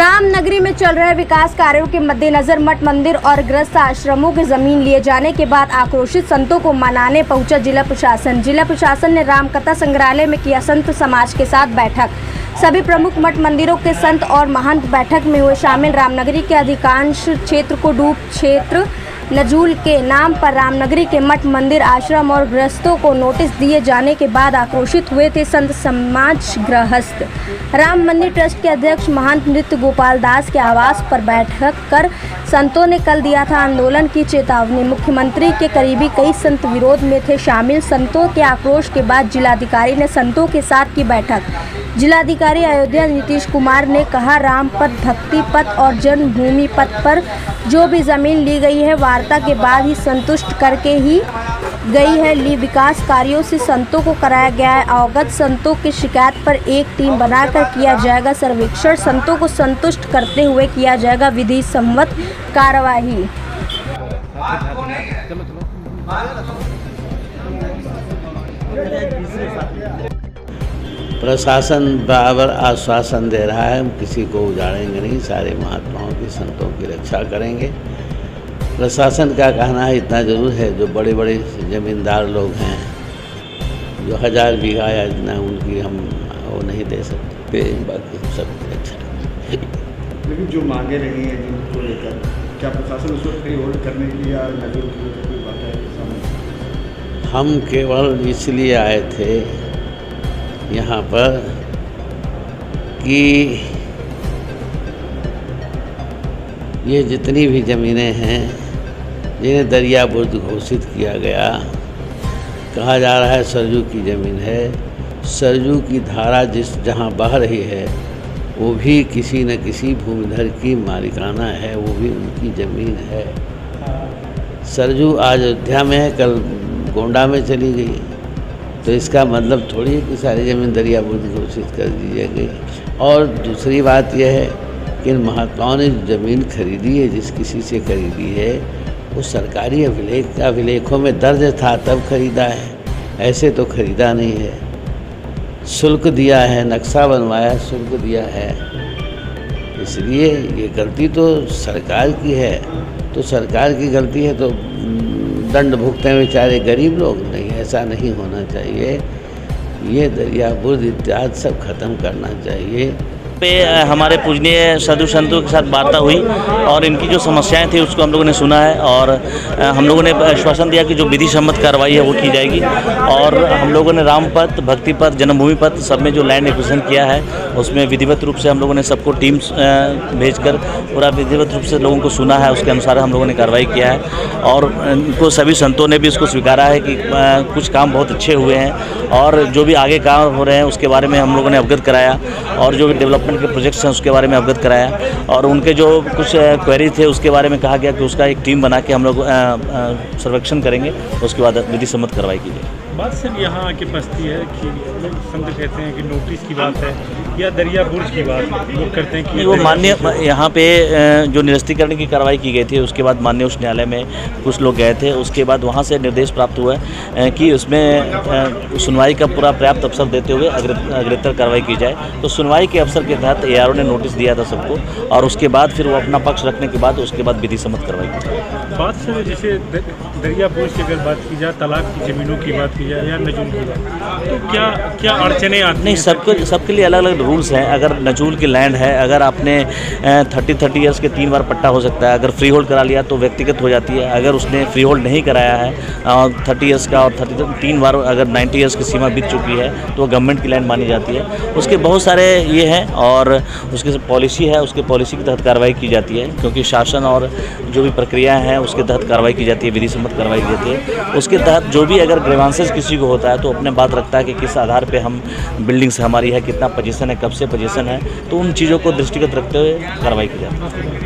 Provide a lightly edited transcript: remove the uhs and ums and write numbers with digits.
रामनगरी में चल रहे विकास कार्यों के मद्देनजर मठ मंदिर और गृहस्थ आश्रमों की जमीन लिए जाने के बाद आक्रोशित संतों को मनाने पहुंचा जिला प्रशासन ने रामकथा संग्रहालय में किया संत समाज के साथ बैठक। सभी प्रमुख मठ मंदिरों के संत और महंत बैठक में हुए शामिल। रामनगरी के अधिकांश क्षेत्र को डूब क्षेत्र नजूल के नाम पर रामनगरी के मठ मंदिर आश्रम और गृहस्थों को नोटिस दिए जाने के बाद आक्रोशित हुए थे संत समाज गृहस्थ। राम मंदिर ट्रस्ट के अध्यक्ष महंत नृत्य गोपाल दास के आवास पर बैठक कर संतों ने कल दिया था आंदोलन की चेतावनी। मुख्यमंत्री के करीबी कई संत विरोध में थे शामिल। संतों के आक्रोश के बाद जिलाधिकारी ने संतों के साथ की बैठक। जिलाधिकारी अयोध्या नीतीश कुमार ने कहा, राम पथ, भक्ति पथ और जन्मभूमि पथ पर जो भी जमीन ली गई है वार्ता के बाद ही संतुष्ट करके ही गई है। विकास कार्यों से संतों को कराया गया है अवगत। संतों की शिकायत पर एक टीम बनाकर किया जाएगा सर्वेक्षण। संतों को संतुष्ट करते हुए किया जाएगा विधि सम्मत कार्यवाही। प्रशासन बराबर आश्वासन दे रहा है, हम किसी को उजाड़ेंगे नहीं, सारे महात्माओं की संतों की रक्षा करेंगे। प्रशासन का कहना है इतना जरूर है, जो बड़े बड़े ज़मींदार लोग हैं जो 1000 बीघा या इतना, उनकी हम वो नहीं दे सकते, बाकी सब अच्छा है। लेकिन जो मांगे रही हैं जिनको लेकर, क्या प्रशासन उसको फ्री होल्ड करने की या नजर कोई बात है? हम केवल इसलिए आए थे यहाँ पर कि ये जितनी भी ज़मीनें हैं जिन्हें दरिया बुर्द घोषित किया गया, कहा जा रहा है सरजू की ज़मीन है। सरजू की धारा जहाँ बह रही है वो भी किसी न किसी भूमिधर की मालिकाना है, वो भी उनकी ज़मीन है। सरजू आज अयोध्या में है, कल गोंडा में चली गई, तो इसका मतलब थोड़ी है कि सारी ज़मीन दरिया बुर्द घोषित कर दी जाएगी। और दूसरी बात यह है कि इन महात्माओं ने ज़मीन खरीदी है, जिस किसी से खरीदी है वो सरकारी अभिलेखों में दर्ज था तब खरीदा है, ऐसे तो खरीदा नहीं है। शुल्क दिया है, नक्शा बनवाया, शुल्क दिया है, इसलिए ये गलती तो सरकार की है। तो सरकार की गलती है तो दंड भुगते बेचारे गरीब लोग, नहीं, ऐसा नहीं होना चाहिए। ये दरिया बुर्द इत्यादि सब खत्म करना चाहिए। पे हमारे पूजनीय साधु संतों के साथ वार्ता हुई और इनकी जो समस्याएं थी उसको हम लोगों ने सुना है और हम लोगों ने आश्वासन दिया कि जो विधि सम्मत कार्रवाई है वो की जाएगी। और हम लोगों ने राम पथ, भक्ति पथ, जन्मभूमि पथ सब में जो लैंड एक्विजिशन किया है उसमें विधिवत रूप से हम लोगों ने सबको टीम्स भेजकर पूरा विधिवत रूप से लोगों को सुना है, उसके अनुसार हम लोगों ने कार्रवाई किया है। और इनको सभी संतों ने भी इसको स्वीकारा है कि कुछ काम बहुत अच्छे हुए हैं और जो भी आगे काम हो रहे हैं उसके बारे में हम लोगों ने अवगत कराया और जो भी डेवलपमेंट के प्रोजेक्ट्स हैं उसके बारे में अवगत कराया और उनके जो कुछ क्वेरी थे उसके बारे में कहा गया कि उसका एक टीम बना के हम लोग सर्वेक्षण करेंगे, उसके बाद विधि सम्मत कार्रवाई की जाएगी। बात सिर्फ यहाँ आके बसती है कि संत कहते हैं कि नोटिस की बात है या दरिया बुर्ज की बात है, लोग करते हैं कि वो माननीय यहाँ पे जो निरस्तीकरण की कार्रवाई की गई थी उसके बाद माननीय उच्च न्यायालय में कुछ लोग गए थे, उसके बाद वहाँ से निर्देश प्राप्त हुआ है कि उसमें सुनवाई का पूरा पर्याप्त अवसर देते हुए अग्रेतर कार्रवाई की जाए। तो सुनवाई के अवसर के तहत ARO ने नोटिस दिया था सबको और उसके बाद फिर वो अपना पक्ष रखने के बाद उसके बाद विधि सम्मत कार्रवाई की जाए। बात से जैसे दरिया बुर्ज की अगर बात की जाए, तालाब की ज़मीनों की बात की जाए या नजूल की बात, तो क्या अड़चने आती हैं? नहीं, सबके लिए अलग अलग रूल्स हैं। अगर नजूल की लैंड है, अगर आपने 30 ईयर्स के 3 बार पट्टा हो सकता है, अगर फ्री होल्ड करा लिया तो व्यक्तिगत हो जाती है। अगर उसने फ्री होल्ड नहीं कराया है 30 ईयर्स का और 3 बार अगर 90 ईयर्स की सीमा बीत चुकी है तो गवर्नमेंट की लैंड मानी जाती है। उसके बहुत सारे ये हैं और उसकी पॉलिसी है, उसके पॉलिसी के तहत कार्रवाई की जाती है, क्योंकि शासन और जो भी प्रक्रिया है उसके तहत कार्रवाई की जाती है, विधि सम्मत कार्रवाई की जाती है। उसके तहत जो भी अगर ग्रीवांसेस किसी को होता है तो अपने बात रखता है कि किस आधार पे हम बिल्डिंग्स हमारी है, कितना पोजीशन है, कब से पोजीशन है, तो उन चीज़ों को दृष्टिगत रखते हुए कार्रवाई की जाती है।